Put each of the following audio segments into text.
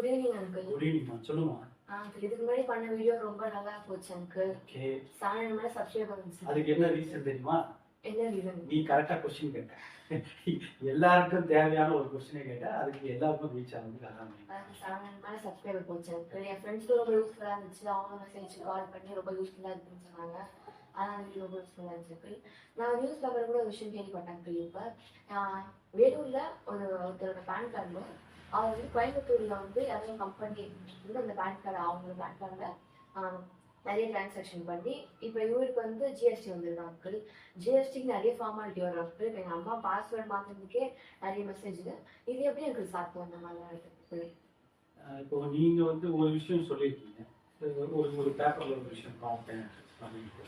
Good evening uncle. Good ஈவினிங்மா, சொல்லுமா. இதுக்கு முன்னாடி பண்ண வீடியோ ரொம்ப நல்லா போச்சு அங்கிள். ஓகே. 7 மேல சப்ஸ்கிரைப் பண்ணுங்க. அதுக்கு என்ன ரீசன் தெரியுமா? என்ன ரீசன்? நீ கரெக்டா क्वेश्चन கேட்ட. எல்லாருக்கும் தேவையான ஒரு क्वेश्चனை கேட்ட, அதுக்கு எல்லாருக்கும் ரீச் ஆகுது. அதான் 7 மேல சப்ஸ்கிரைப் போச்சு அங்கிள். என் ஃப்ரெண்ட்ஸ்க்கு ரொம்ப யூஸ்ஃபுல்லா இருந்துச்சு. அவங்க மெசேஜ் கால் பண்ணி ரொம்ப யூஸ்ஃபுல்லா இருக்குன்னு சொன்னாங்க. ஆனால் வீடியோ ரொம்ப யூஸ்ஃபுல்லா இருந்துச்சு. நான் நியூஸ் பேப்பர் கூட ஒரு விஷயம் கேள்விப்பட்டேன் அங்கிள். இப்போ வேலூர்ல ஒருத்தரோட பேன் கார்டு அவர் வந்து கோயம்புத்தூர்ல வந்து நிறைய கம்பெனி வந்து அந்த பேன் கார்டு அவங்க பேன் கார்டில் நிறைய டிரான்சாக்ஷன் பண்ணி இப்போ இவருக்கு வந்து ஜிஎஸ்டி வந்துருக்கு அங்கிள். ஜிஎஸ்டிக்கு நிறைய ஃபார்மாலிட்டி வரும் அங்கிள். இப்போ எங்கள் அம்மா பாஸ்வேர்டு மாற்றுறதுக்கே நிறைய மெசேஜ். இது எப்படி எனக்கு சாப்பிட்டு வந்த மாதிரி இருக்குது? இப்போ நீங்க வந்து ஒரு விஷயம் சொல்லியிருக்கீங்க, ஒரு பேப்பர்ல ஒரு விஷயம் பார்த்தேன் அப்படின்ட்டு.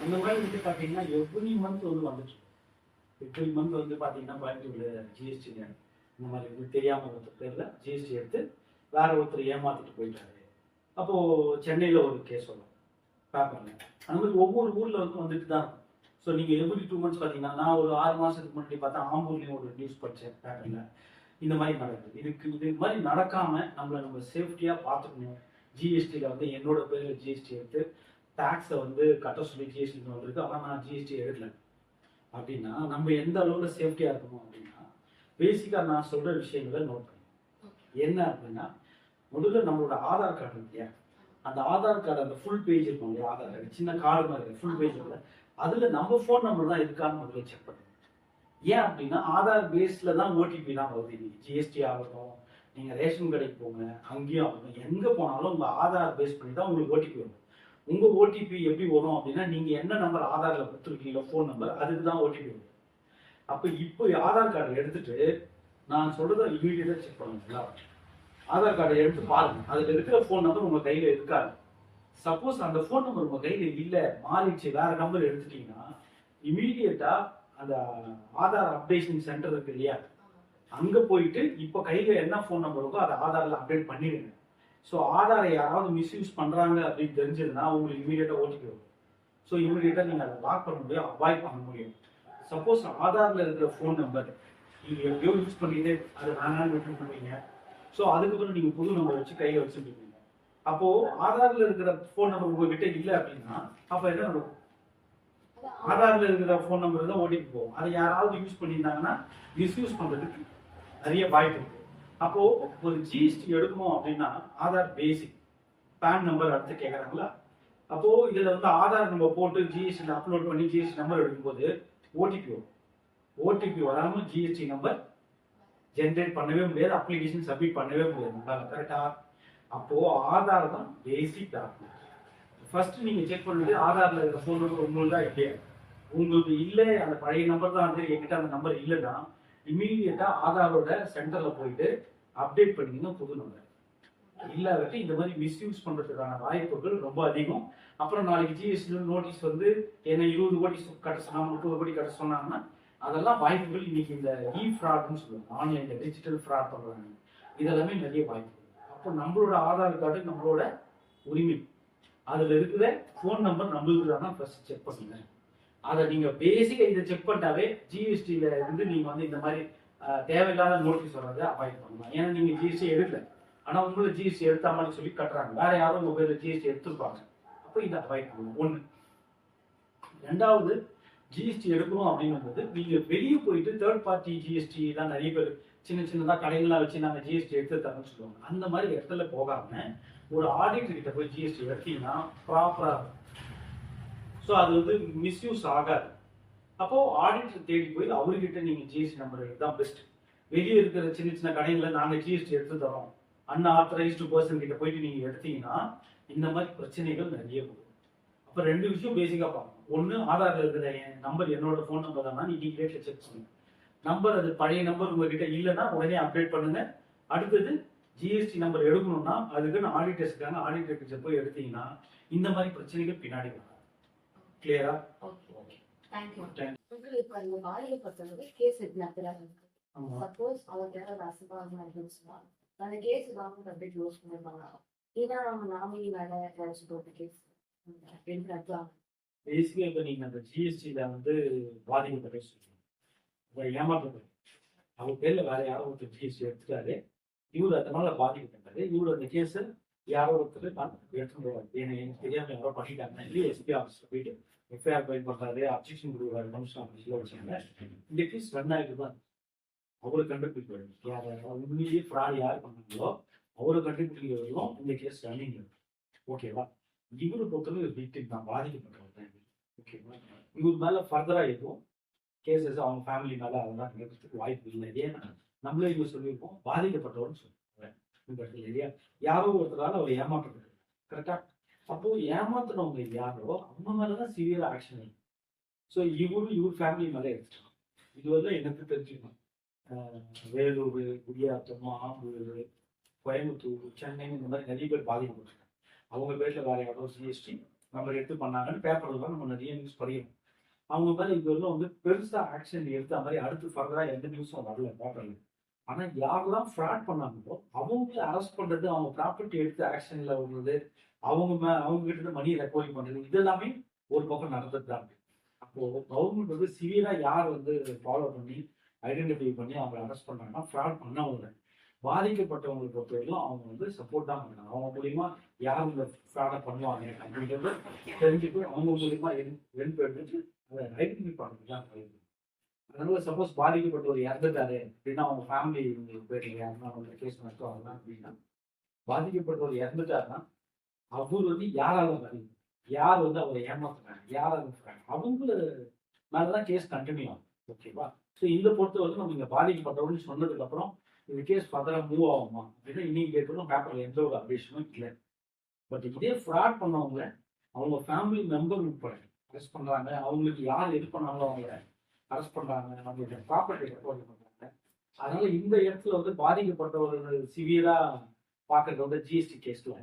அந்த மாதிரி வந்து பார்த்தீங்கன்னா எவ்ரி மந்த் வந்து வந்துட்டு எவ்ரி மந்த் வந்து பார்த்தீங்கன்னா கோயம்புத்தூர்ல ஜிஎஸ்டி இந்த மாதிரி வந்து தெரியாமல் ஒருத்தர் பேரில் ஜிஎஸ்டி எடுத்து வேற ஒருத்தர் ஏமாத்திட்டு போயிட்டாரு. அப்போது சென்னையில் ஒரு கேஸ் வரும் பேப்பரில். அந்த மாதிரி ஒவ்வொரு ஊரில் வந்து வந்துட்டு தான் இருக்கும். ஸோ நீங்கள் எவ்ரி 2 months பார்த்தீங்கன்னா, நான் ஒரு 6 மாதத்துக்கு முன்னாடி பார்த்தா ஆம்பூர்லேயும் ஒரு நியூஸ் படித்தேன் பேப்பரில். இந்த மாதிரி நடக்குது. இது மாதிரி நடக்காமல் நம்ம சேஃப்டியாக பார்த்துக்கணும். ஜிஎஸ்டியில் வந்து என்னோட பேரில் ஜிஎஸ்டி எடுத்து டேக்ஸை வந்து கட்ட சொல்லி ஜிஎஸ்டி வந்திருக்கு, ஆனால் நான் ஜிஎஸ்டி எடுக்கல அப்படின்னா நம்ம எந்த அளவில் சேஃப்டியாக இருக்கணும் அப்படின்னா, பேசிக்காக நான் சொல்கிற விஷயங்களை நோட் பண்ணி என்ன அப்படின்னா, முதல்ல நம்மளோட ஆதார் கார்டு இல்லையா, அந்த ஆதார் கார்டு அந்த ஃபுல் பேஜ் இருக்கும் இல்லையா, ஆதார் கார்டு சின்ன கார்டு மாதிரி ஃபுல் பேஜ் இல்லை, அதில் நம்ம ஃபோன் நம்பர் தான் இருக்கான்னு முதல்ல செக் பண்ணுங்க. ஏன் அப்படின்னா ஆதார் பேஸில் தான் ஓடிபி தான் வருது. இன்னைக்கு ஜிஎஸ்டி ஆகட்டும், நீங்கள் ரேஷன் கடைக்கு போங்க, அங்கேயும் ஆகட்டும், எங்கே போனாலும் உங்கள் ஆதார் பேஸ் பண்ணி தான் உங்களுக்கு ஓடிபி வரும். உங்கள் ஓடிபி எப்படி வரும் அப்படின்னா, நீங்கள் என்ன நம்பர் ஆதாரில் கொடுத்துருக்கீங்களோ ஃபோன் நம்பர், அதுக்கு தான் ஓடிபி வரும். அப்போ இப்போ ஆதார் கார்டு எடுத்துட்டு நான் சொல்றதை இமீடியட்டா செக் பண்ணுங்களா. ஆதார் கார்டை எடுத்து பாருங்க, அதுல இருக்கிற ஃபோன் நம்பர் உங்க கையில இருக்காது. சப்போஸ் அந்த ஃபோன் நம்பர் உங்க கையில இல்ல, மாறிடுச்சு, வேற நம்பர் எடுத்துட்டீங்கன்னா இமீடியட்டா அந்த ஆதார் அப்டேஷன் சென்டர் இருக்கு இல்லையா, அங்க போயிட்டு இப்போ கையில என்ன ஃபோன் நம்பர் இருக்கோ அதை ஆதார்ல அப்டேட் பண்ணிடுங்க. ஸோ ஆதாரை யாராவது மிஸ்யூஸ் பண்றாங்க அப்படின்னு தெரிஞ்சதுன்னா உங்களுக்கு இமீடியட்டா ஓடிபி வரும். ஸோ இமீடியட்டா நீங்க அதை லாக் பண்ண முடியும், அவாய்ட் பண்ண முடியும். சப்போஸ் ஆதார்ல இருக்கிற ஃபோன் நம்பர் நீங்க எப்படியோ யூஸ் பண்ணிட்டு அதை வேணாலும் விட்டு பண்ணுவீங்க. ஸோ அதுக்கப்புறம் நீங்க புது நம்பர் வச்சு கையில வச்சுருக்கீங்க. அப்போ ஆதார்ல இருக்கிற ஃபோன் நம்பர் உங்ககிட்ட இல்லை அப்படின்னா அப்ப என்ன நடக்கும்? ஆதார்ல இருக்கிற ஃபோன் நம்பர் தான் ஓடிபி போகும். அதை யாராவது யூஸ் பண்ணியிருந்தாங்கன்னா மிஸ்யூஸ் பண்றதுக்கு நிறைய வாய்ப்பு இருக்கு. அப்போ ஒரு ஜிஎஸ்டி எடுக்கணும் அப்படின்னா ஆதார் பேசிக், பேன் நம்பர் அடுத்து கேட்கறாங்களா, அப்போ இதுல வந்து ஆதார் நம்ம போட்டு ஜிஎஸ்டி அப்லோட் பண்ணி ஜிஎஸ்டி நம்பர் எடுக்கும்போது ஓடிபி வரும். ஓடிபி வராமல் ஜிஎஸ்டி நம்பர் ஜென்ரேட் பண்ணவே முடியாது, அப்ளிகேஷன் சப்மிட் பண்ணவே முடியாது. கரெக்டா? அப்போ ஆதார் தான் பேசிக் டாக்குமெண்ட். ஃபர்ஸ்ட் நீங்க செக் பண்ணிட்டு ஆதார்ல இருக்கிற ஃபோன் நம்பர் உங்களுக்கு தான் இல்லையா, உங்களுக்கு இல்லை அந்த பழைய நம்பர் தான் வந்து என்கிட்ட அந்த நம்பர் இல்லைன்னா இமீடியட்டா ஆதாரோட சென்டர்ல போயிட்டு அப்டேட் பண்ணிங்கன்னா புது நம்பர். இல்லாதட்டு இந்த மாதிரி மிஸ்யூஸ் பண்றதுக்கான வாய்ப்புகள் ரொம்ப அதிகம். அப்புறம் நாளைக்கு ஜிஎஸ்டி நோட்டீஸ் வந்து என்ன 20 கோடி கட்ட சொன்னாங்க, 30 கோடி கட்ட சொன்னாங்கன்னா அதெல்லாம் வாய்ப்புகள். இன்னைக்கு இந்த ஃப்ராட்னு சொல்லுவாங்க, ஆன்லைன்ல டிஜிட்டல் ஃப்ராட் பண்றாங்க, இதெல்லாமே நிறைய வாய்ப்புகள். அப்போ நம்மளோட ஆதார் கார்டு நம்மளோட உரிமை, அதுல இருக்கிற ஃபோன் நம்பர் நம்மளுக்கு தான் ஃபர்ஸ்ட் செக் பண்ணுங்க. அதை நீங்க பேசிக்கா இதை செக் பண்ணிட்டாவே ஜிஎஸ்டியில இருந்து நீங்க வந்து இந்த மாதிரி தேவையில்லாத நோட்டீஸ் வர்றதை அவாய்ட் பண்ணலாம். ஏன்னா நீங்க ஜிஎஸ்டி எடுக்கல, ஆனா உங்களை ஜிஎஸ்டி எடுத்த மாதிரி சொல்லி கட்டுறாங்க, வேற யாரும் உங்க பேர்ல ஜிஎஸ்டி எடுத்துருப்பாங்க. அப்போ இதை அவாய்ட் பண்ணணும். ஒண்ணு. ரெண்டாவது, ஜிஎஸ்டி எடுக்கணும் அப்படிங்கும்போது நீங்க வெளியே போயிட்டு தேர்ட் பார்ட்டி ஜிஎஸ்டி தான் நிறைய பேர் சின்ன சின்னதா கடைகள்லாம் வச்சு நாங்கள் ஜிஎஸ்டி எடுத்து தரேன்னு சொல்லுவாங்க. அந்த மாதிரி இடத்துல போகாம ஒரு ஆடிட்டர் கிட்ட போய் ஜிஎஸ்டி எடுத்தீங்கன்னா ப்ராப்பரா இருக்கும். ஸோ அது வந்து மிஸ்யூஸ் ஆகாது. அப்போ ஆடிட்டர் தேடி போய் அவர்கிட்ட நீங்க ஜிஎஸ்டி நம்பர் எடுத்தால் பெஸ்ட். வெளியே இருக்கிற சின்ன சின்ன கடைகளில் நாங்கள் ஜிஎஸ்டி எடுத்து தரோம் அன்ஆத்தரைஸ்டு பர்சன் கிட்ட போயிட்டு நீங்க எடுத்தீங்கன்னா இந்த மாதிரி பிரச்சனைகள் நிறைய வரும். அப்போ 2 விஷயம் பேசிக்கா பார்க்கணும். ஒன்று, ஆதார்ல இருக்கிற என் நம்பர் என்னோட ஃபோன் நம்பர் தான், நீங்க டேட்ல செக் பண்ணுங்க. நம்பர் அது பழைய நம்பர் உங்ககிட்ட இல்லைன்னா உடனே அப்டேட் பண்ணுங்க. அடுத்தது ஜிஎஸ்டி நம்பர் எடுக்கணும்னா அதுக்குன்னு ஆடிட்டர்ஸ் இருக்காங்க, ஆடிட்டர் கிட்ட போய் எடுத்தீங்கன்னா இந்த மாதிரி பிரச்சனைகள் பின்னாடி வரும். கிளியரா? Okay, thank you. உங்களுக்கு இப்போ அந்த பாலியை பொறுத்தவரை கேஸ் எடுத்துறாங்க. சப்போஸ் அவங்க யாராவது அசம்பாவிதமா இருக்குன்னு சொன்னா அந்த கேஸ் கவர்மெண்ட் அப்படியே க்ளோஸ் பண்ணிருப்பாங்க. இதான் நம்ம நாமினி வேலை ஏதாச்சும் போட்ட கேஸ் எடுத்துக்கலாம். பேசிக்கா இப்போ நீங்க அந்த ஜிஎஸ்டியில வந்து பாதிக்கப்பட்ட ஏமாற்றப்படும் அவர் பேர்ல வேற யாரும் ஒருத்தர் ஜிஎஸ்டி எடுத்துட்டாரு, இவர் அதனால பாதிக்கப்பட்டாரு. இவர் அந்த கேஸ் யாரோ ஒருத்தர் நான் எடுத்துட்டு எனக்கு தெரியாம யாரோ பண்ணிட்டாங்க இல்லையே எஸ்பி ஆஃபீஸ்ல போயிட்டு எஃப்ஐஆர் ஃபைல் பண்றாரு, அப்ஜெக்ஷன் கொடுக்குறாரு, கமிஷன் ஆஃபீஸ்ல வச்சாங்க. இந்த கேஸ் ரன் ஆகிட்டு தான் அவரை கண்டுபிடிக்க யார் உண்மையிலேயே ஃப்ராட் யார் பண்ணாங்களோ அவரை கண்டுபிடிக்க வரையும் இந்த கேஸ் ரன்னிங். ஓகேவா? இவரு பொறுத்தவரை விக்டிம் தான், பாதிக்கப்பட்டவர் தான். ஓகேவா? இவர் மேல ஃபர்தரா எதுவும் கேசஸ் அவங்க ஃபேமிலி மேல அதெல்லாம் நடக்கிறதுக்கு வாய்ப்பு இல்லை. ஏன்னா நம்மளே இவங்க சொல்லியிருக்கோம் பாதிக்கப்பட்டவர்னு சொல்லுவாங்க இல்லையா? யாரோ ஒருத்தரால அவர் ஏமாற்றப்பட்டார். கரெக்டா? அப்போ ஏமாத்துறவங்க யாரோ அவங்க மேலதான் சிவியர் ஆக்ஷன் இருக்கு. ஸோ இவர் ஃபேமிலி மேல எடுத்துட்டாங்க. இது வந்து எனக்கு தெரிஞ்சுக்கணும். வேலூர், குடியாத்தம், ஆம்பூர், கோயம்புத்தூர், சென்னை இந்த மாதிரி நிறைய பேர் பாதிக்கப்பட்டிருக்காங்க. அவங்க பேர்ல வேற யாரோ ஜிஎஸ்டி நம்ம எடுத்து பண்ணாங்கன்னு பேப்பர்ல தான் நம்ம நிறைய நியூஸ் படிக்கணும். அவங்க மேல இது வரலாம் வந்து பெருசா ஆக்ஷன் எடுத்த மாதிரி அடுத்து ஃபர்தரா எந்த நியூஸும் வரல பேப்பர்ல. ஆனா யாரெல்லாம் ஃப்ராட் பண்ணாங்களோ அவங்கள அரெஸ்ட் பண்றது, அவங்க ப்ராப்பர்ட்டி எடுத்து ஆக்ஷன்ல வருது, அவங்க கிட்ட இருந்து மணி ரெக்கவரி பண்றது, இது எல்லாமே ஒரு பக்கம் நடந்துட்டு தான் இருக்கு. அப்போ கவர்மெண்ட் வந்து சிவியரா யார் வந்து ஃபாலோ பண்ணி ஐடென்டிஃபை பண்ணி அவங்க அரெஸ்ட் பண்ணாங்கன்னா ஃப்ராட் பண்ணவங்க பாதிக்கப்பட்டவங்களை பொறுத்தவரைக்கும் அவங்க வந்து சப்போர்ட் தான் பண்ணாங்க. அவங்க மூலியமா யார் இந்த ஃப்ராடை பண்ணுவாங்க அப்படின்றத தெரிஞ்சுட்டு அவங்க மூலியமா எடுத்துட்டு அதை ஐடென்டிஃபை பண்ணுறது தான் போயிருக்கு. அதனால சப்போஸ் பாதிக்கப்பட்டவர் இறந்துட்டாரு அப்படின்னா அவங்க ஃபேமிலி உங்களுக்கு போயிட்டீங்க அவங்க கேஸ் நடத்துவாங்க அப்படின்னா பாதிக்கப்பட்டவர் இறந்துட்டாருன்னா அவர் வந்து யாரால பாதிக்கும், யார் வந்து அவரை ஏமாத்துறாங்க, யார் அனுப்புறாங்க, அவங்க மேலதான் கேஸ் கண்டினியூ ஆகும். ஓகேவா? ஸோ இந்த பொறுத்தவரை நம்ம இங்க பாதிக்கப்பட்டவர்னு சொன்னதுக்கு அப்புறம் இந்த கேஸ் ஃபர்தரா மூவ் ஆகுமா அப்படின்னா இன்னைக்கு கேட்கணும் பேப்பர்ல எந்த ஒரு அப்டேஷனும் இல்லை. பட் இதே ஃப்ராட் பண்ணவங்க அவங்க ஃபேமிலி மெம்பர் உட்பட அரெஸ்ட் பண்றாங்க, அவங்களுக்கு யார் எது பண்ணாங்களோ அவங்கள அரெஸ்ட் பண்றாங்க, நம்மளுடைய ப்ராப்பர்ட்டி ரெக்கவரி பண்றாங்க. அதனால இந்த இடத்துல வந்து பாதிக்கப்பட்டவர்கள் சிவியரா பார்க்கறது வந்து ஜிஎஸ்டி கேஸ்ல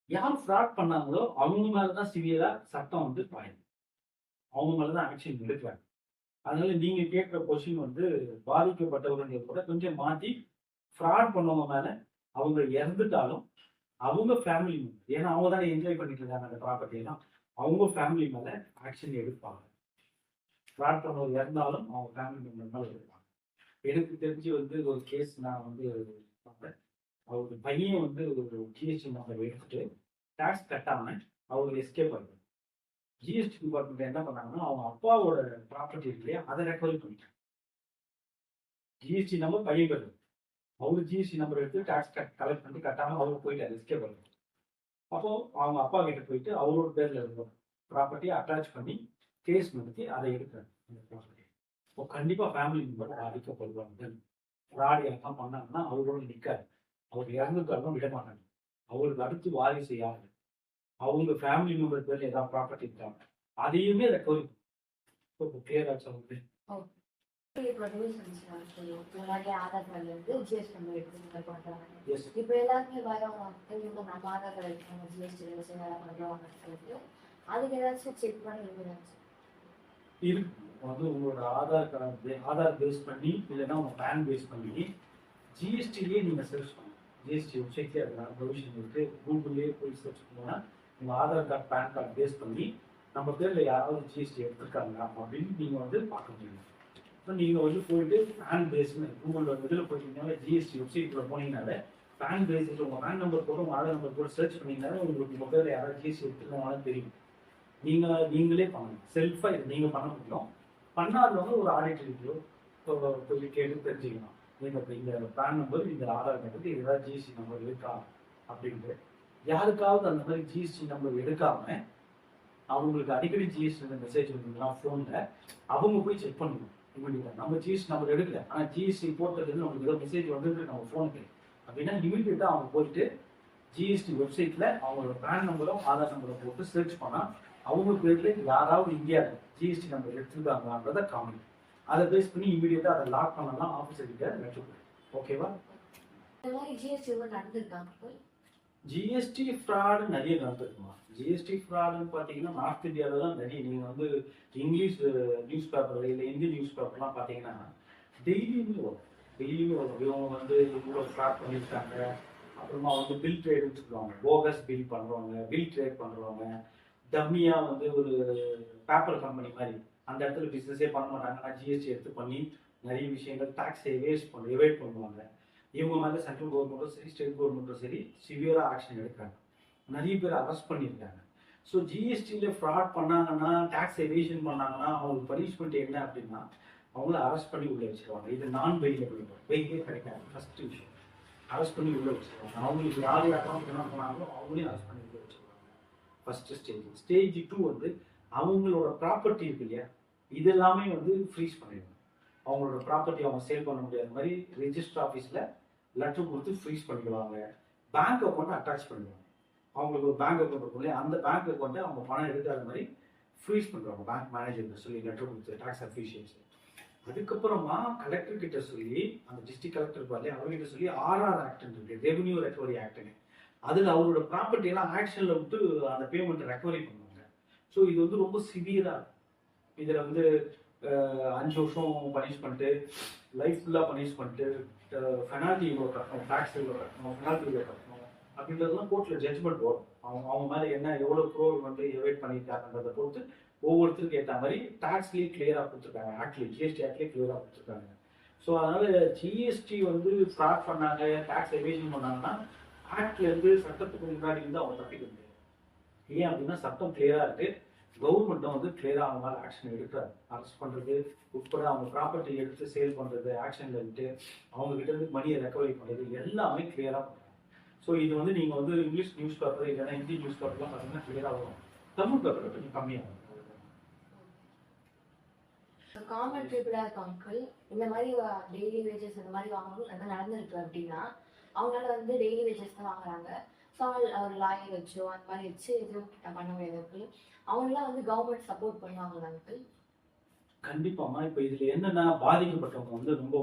யார் ஃப்ராட் பண்ணாங்களோ அவங்க மேலதான் சிவியரா சட்டம் வந்து பாயும், அவங்க மேலதான் ஆக்ஷன் எடுக்கிறாங்க. அதனால நீங்க கேட்கிற கொஸ்டின் வந்து பாதிக்கப்பட்டவர்கள் கூட கொஞ்சம் மாத்தி ஃப்ராட் பண்ணவங்க மேல அவங்க இறந்துட்டாலும் அவங்க ஃபேமிலி மேல, ஏன்னா அவங்க தானே என்ஜாய் பண்ணிட்டு இருக்காங்க அந்த ப்ராப்பர்ட்டி எல்லாம், அவங்க ஃபேமிலி மேல ஆக்ஷன் எடுப்பாங்க. ஃப்ராட் பண்ணவங்க இறந்தாலும் அவங்க ஃபேமிலி மெம்பர் மேல எடுப்பாங்க. எனக்கு தெரிஞ்சு வந்து ஒரு கேஸ் நான் வந்து பார்த்தேன். அவரு பையன் வந்து ஒரு ஜிஎஸ்டி நம்பர் எடுத்துட்டு டாக்ஸ் கட்டாம அவங்க எஸ்கேப் ஆகிடும். ஜிஎஸ்டி டிபார்ட்மெண்ட் என்ன பண்ணாங்கன்னா அவங்க அப்பாவோட ப்ராப்பர்ட்டி இருக்கு இல்லையா அதை ரெக்கவரி பண்ணிட்டாங்க. ஜிஎஸ்டி நம்பர் பையன் பேர், அவரு ஜிஎஸ்டி நம்பர் எடுத்து டாக்ஸ் கலெக்ட் பண்ணி கட்டாம அவரு போயிட்டு எஸ்கேப் ஆகிடும். அப்போ அவங்க அப்பா கிட்ட போயிட்டு அவரோட பேர்ல இருக்கும் ப்ராப்பர்ட்டியை அட்டாச் பண்ணி கேஸ் நடத்தி அதை எடுக்கிறாங்க. இப்போ கண்டிப்பா ஃபேமிலி மெம்பர் பாதிக்கப்படுவாங்க. ஃப்ராட் எல்லாம் பண்ணாங்கன்னா அவரோட நிற்காது, அவர் இறந்துட்டாலும் விட மாட்டாங்க. அவருக்கு அடுத்து வாரிசு யாரு, அவங்க ஃபேமிலி மெம்பர் பேர்ல ஏதாவது ப்ராப்பர்ட்டி இருக்காங்க அதையுமே ரெக்கவரி இப்போ கிளியர் ஆச்சு அவங்களுக்கு. ஆதார் கார்டுல இருந்து ஜிஎஸ்டி நம்பர் எடுத்து பண்றாங்க. எஸ், இப்ப எல்லாருமே பயம் நம்ம ஆதார் கார்டு எடுத்து ஜிஎஸ்டி பண்றோம், அதுக்கு ஏதாச்சும் செக் பண்ணி இருக்கு. வந்து உங்களோட ஆதார் கார்டு ஆதார் பேஸ் பண்ணி இல்லைன்னா உங்க பேன் பேஸ் பண்ணி ஜிஎஸ்டிலேயே நீங்க சர்ச் பண்ணலாம். ஜிஎஸ்டி வெப்சைட்லேயே அதெல்லாம் ப்ரொவிஷன் இருக்கு. கூகுள்லேயே போய் சர்ச் பண்ணோம்னா உங்க ஆதார் கார்டு பேன் கார்டு பேஸ் பண்ணி நம்ம பேர்ல யாராவது ஜிஎஸ்டி எடுத்திருக்காங்க அப்படின்னு நீங்க வந்து பார்க்க முடியும். இப்போ நீங்க வந்து போயிட்டு பேன் பேஸ்னு கூகுள் இதில் போயிட்டீங்கன்னால ஜிஎஸ்டி வெப்சைட்ல போனீங்கனாலே பேன் பேஸில் உங்க பேன் நம்பர் போட்டு உங்க ஆதார் நம்பர் போட்டு சர்ச் பண்ணீங்கன்னாலே உங்களுக்கு உங்க பேர்ல யாராவது ஜிஎஸ்டி எடுத்துருக்காங்கன்னு தெரியும். நீங்களே பண்ணணும், செல்ஃபா நீங்க பண்ண முடியும். பண்ணாதவங்க ஒரு ஆடிட்டர் ரிவ்யூ போய் கேட்டு தெரிஞ்சுக்கணும். இந்த பேன் நம்பர் இந்த ஆதார் நம்பருக்கு ஏதாவது ஜிஎஸ்டி நம்பர் இருக்கா அப்படின்ட்டு. யாருக்காவது அந்த மாதிரி ஜிஎஸ்டி நம்பர் எடுக்காம அவங்களுக்கு அடிக்கடி ஜிஎஸ்டி மெசேஜ் வந்துருந்தா ஃபோன்ல அவங்க போய் செக் பண்ணணும். இமீடியட்டா நம்ம ஜிஎஸ்டி நம்பர் எடுக்கல ஆனா ஜிஎஸ்டி போர்ட்டல் நமக்கு ஏதோ மெசேஜ் வந்துருக்கு நம்ம ஃபோனுக்கு அப்படின்னா இமீடியட்டா அவங்க போயிட்டு ஜிஎஸ்டி வெப்சைட்ல அவங்களோட பேன் நம்பரும் ஆதார் நம்பரும் போட்டு சர்ச் பண்ணா அவங்க பேர்ல யாராவது இந்தியாவில் ஜிஎஸ்டி நம்பர் எடுத்துருக்காங்கன்றத காமி அதை பேஸ் பண்ணி இமீடியட்டா அதை லாக் பண்ணலாம் ஆஃபீஸர் கிட்ட லெட்டர். ஓகேவா? ஜிஎஸ்டி ஃப்ராடு நிறைய நடந்திருக்குமா? ஜிஎஸ்டி ஃப்ராடுன்னு பார்த்தீங்கன்னா நார்த் இந்தியாவில் தான் நிறைய. நீங்கள் வந்து இங்கிலீஷ் நியூஸ் பேப்பர் இல்லை இந்தி நியூஸ் பேப்பர்லாம் பார்த்தீங்கன்னா டெய்லியுமே வரும். இவங்க வந்து இவ்வளோ ஃப்ராட் பண்ணியிருக்காங்க, அப்புறமா வந்து பில் ட்ரேடுன்னு சொல்லுவாங்க, போகஸ் பில் பண்ணுறவங்க, பில் ட்ரேட் பண்ணுறவங்க, டம்மியாக வந்து ஒரு பேப்பர் கம்பெனி மாதிரி அந்த இடத்துல பிஸ்னஸே பண்ண மாட்டாங்க ஆனால் ஜிஎஸ்டி எடுத்து பண்ணி நிறைய விஷயங்கள் டாக்ஸ் எவேட் பண்ணுவாங்க. இவங்க மேலே சென்ட்ரல் கவர்மெண்ட்டும் சரி ஸ்டேட் கவர்மெண்ட்டும் சரி சிவியராக ஆக்ஷன் எடுக்கிறாங்க. நிறைய பேர் அரெஸ்ட் பண்ணியிருக்காங்க. ஸோ ஜிஎஸ்டியில் ஃப்ராட் பண்ணாங்கன்னா, டேக்ஸ் எவேஷன் பண்ணாங்கன்னா அவங்களுக்கு பனிஷ்மெண்ட் என்ன அப்படின்னா அவங்கள அரெஸ்ட் பண்ணி உள்ளே வச்சிருவாங்க. இது நான் பெயிலபிள், பெயிலே கிடைக்காது. ஃபர்ஸ்ட் விஷயம் அரெஸ்ட் பண்ணி உள்ளே வச்சிருவாங்க. அவங்களுக்கு யார் அக்கௌண்ட் என்ன பண்ணாங்களோ அவங்களையும் அரெஸ்ட் பண்ணி உள்ளே வச்சிருவாங்க. First stage. ஸ்டேஜ் 2 வந்து அவங்களோட ப்ராப்பர்ட்டி இருக்கு இல்லையா, இது எல்லாமே வந்து ஃப்ரீஸ் பண்ணிடுவாங்க. அவங்களோட ப்ராப்பர்ட்டி அவங்க சேல் பண்ண முடியாத மாதிரி ரெஜிஸ்டர் ஆஃபீஸில் லெட்டர் கொடுத்து ஃப்ரீஸ் பண்ணிடுவாங்க. பேங்க் அக்கௌண்ட்டை அட்டாச் பண்ணுவாங்க. அவங்களுக்கு ஒரு பேங்க் அக்கௌண்ட் இருக்கும் இல்லையா, அந்த பேங்க் அக்கௌண்ட்டை அவங்க பணம் எடுக்காத மாதிரி ஃப்ரீஸ் பண்ணுவாங்க பேங்க் மேனேஜருக்கு சொல்லி லெட்டர் கொடுத்து டாக்ஸ் அஃபீஷியல்ஸ். அதுக்கப்புறமா கலெக்டர் கிட்ட சொல்லி, அந்த டிஸ்ட்ரிக்ட் கலெக்டர் பார்த்து அவர்கிட்ட சொல்லி ஆர்ஆர் ஆக்ட் இருக்கு, ரெவன்யூ ரெக்கவரி ஆக்ட்னு, அதில் அவரோட ப்ராப்பர்ட்டி எல்லாம் ஆக்ஷனில் விட்டு அந்த பேமெண்ட்டை ரெக்கவரி பண்ணுவாங்க. ஸோ இது வந்து ரொம்ப சிவியராக இருக்கும். இதில் வந்து 5 வருஷம் பனிஷ்மெண்ட்டு, லைஃப் ஃபுல்லாக பனிஷ்மெண்ட்டு, பெனால்ட்டி இவ்வளோ கட்டணும், டேக்ஸ் இவ்வளோ கட்டணும், பெனால்ட்டி இவ்வளோ கட்டணும் அப்படின்றதுலாம் கோர்ட்டில் ஜட்ஜ்மெண்ட் வரும். அவங்க மேலே என்ன எவ்வளோ க்ரோர் வந்து எவைட் பண்ணியிருக்காங்கன்றதை பொறுத்து ஒவ்வொருத்தருக்கு ஏற்ற மாதிரி டாக்ஸ்லேயே கிளியராக கொடுத்துருக்காங்க. ஆக்ட்லேயே ஜிஎஸ்டி ஆக்ட்லேயே கிளியராக கொடுத்துருக்காங்க. ஸோ அதனால் ஜிஎஸ்டி வந்து ஃப்ராட் பண்ணாங்க, டேக்ஸ் எவேஷன் பண்ணாங்கன்னா ஆக்ட்லேருந்து சட்டத்துக்கு முன்னாடி வந்து அவங்க தப்பிக்க முடியாது. ஏன் அப்படின்னா சட்டம் கிளியராக இருக்குது. கவர்மெண்ட்டும் வந்து கிளியராக அவங்க மேலே ஆக்ஷன் எடுக்கிறாரு. அரெஸ்ட் பண்ணுறது உட்பட அவங்க ப்ராப்பர்ட்டி எடுத்து சேல் பண்ணுறது, ஆக்ஷனில் விட்டு அவங்க கிட்ட இருந்து மணியை ரெக்கவரி பண்ணுறது எல்லாமே கிளியராக பண்ணுறாங்க. ஸோ இது வந்து நீங்கள் வந்து இங்கிலீஷ் நியூஸ் பேப்பர் இல்லைன்னா ஹிந்தி நியூஸ் பேப்பர்லாம் பார்த்தீங்கன்னா கிளியராக வரும். தமிழ் பேப்பர் கொஞ்சம் கம்மியாகும். காமன் பீப்புளாக இருக்கவங்க இந்த மாதிரி டெய்லி வேஜஸ் இந்த மாதிரி வாங்கணும் எதாவது நடந்திருக்கு அப்படின்னா அவங்களால வந்து டெய்லி வேஜஸ் தான் வாங்குறாங்க. ஸோ அவங்க ஒரு லாயர் வச்சோ அந்த மாதிரி வச்சு எதுவும் பண்ண முடியாது. அவங்களாம் வந்து கவர்மெண்ட் சப்போர்ட் பண்ணுவாங்க அங்கிள். கண்டிப்பாமா. இப்போ இதில் என்னன்னா பாதிக்கப்பட்டவங்க வந்து ரொம்ப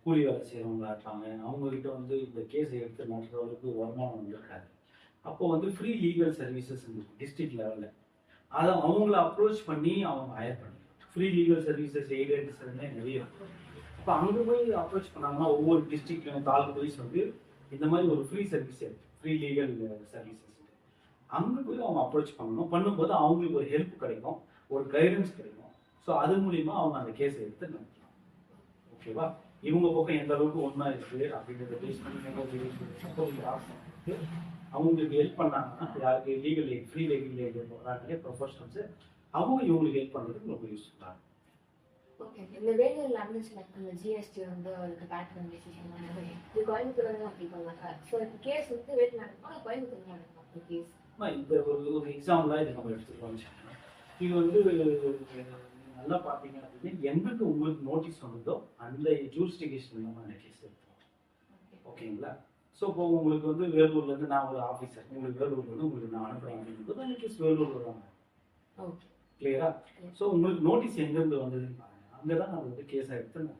கூலி வேலை செய்கிறவங்களா இருப்பாங்க. அவங்கக்கிட்ட வந்து இந்த கேஸை எடுத்து நடத்துறவங்களுக்கு வருமானம் இருக்காது. அப்போ வந்து ஃப்ரீ லீகல் சர்வீசஸ் டிஸ்ட்ரிக்ட் லெவலில் அதை அவங்கள அப்ரோச் பண்ணி அவங்க ஹயர் பண்ணிக்கலாம். ஃப்ரீ லீகல் சர்வீசஸ் எய்டன்ஸ் நிறைய இருக்கும். அப்போ அங்கே போய் அப்ரோச் பண்ணாங்கன்னா ஒவ்வொரு டிஸ்ட்ரிக்ட்லையும் தாலுக்கு வைஸ் வந்து இந்த மாதிரி ஒரு ஃப்ரீ சர்வீஸ் இருக்குது, ஃப்ரீ லீகல் சர்வீசஸ். அங்கே போய் அவங்க அப்ரோச் பண்ணணும். பண்ணும்போது அவங்களுக்கு ஒரு ஹெல்ப் கிடைக்கும், ஒரு கைடன்ஸ் கிடைக்கும். ஸோ அது மூலிமா அவங்க அந்த கேஸை எடுத்து நடத்தலாம். ஓகேவா? இவங்க பக்கம் எந்த அளவுக்கு ஒன்றா இருக்குது அப்படின்றத பேஸ் பண்ணி அவங்களுக்கு ஹெல்ப் பண்ணாங்கன்னா, யாருக்கு legal aid, free legal aid வராங்களே ப்ரொஃபஷனல்ஸு, அவங்க இவங்களுக்கு ஹெல்ப் பண்ணுறதுக்கு ரொம்ப யூஸ்ஃபுல்லாக இருக்கும். ஓகே, இந்த வேலூர் நடந்துச்சுல இந்த ஜிஎஸ்டி வந்து அவருக்கு பேட் பண்ணி டிசிஷன் பண்ணி இது கோயம்புத்தூர் தான் அப்படி பண்ணாங்க. ஸோ இந்த கேஸ் வந்து வேலூர் நடக்கும், கோயம்புத்தூர் நடக்கும் இந்த கேஸ். இந்த ஒரு எக்ஸாம்பிளாக இதை நம்ம எடுத்துக்கலாம். இது வந்து நல்லா பார்த்தீங்க அப்படின்னா எங்களுக்கு உங்களுக்கு நோட்டீஸ் வந்ததோ அந்த ஜூரிஸ்டிகேஷன் நம்ம கேஸ் எடுத்தோம். ஓகேங்களா? ஸோ இப்போ உங்களுக்கு வந்து வேலூர்லேருந்து நான் ஒரு ஆஃபீஸர், உங்களுக்கு வேலூர்லேருந்து உங்களுக்கு நான் அனுப்புகிறேன் அப்படின்றது அந்த கேஸ் வேலூரில் தான். ஓகே, கிளியரா? ஸோ உங்களுக்கு நோட்டீஸ் எங்கேருந்து வந்ததுன்னு பாருங்க. அங்கே தான் நான் வந்து கேஸாக எடுத்து நான்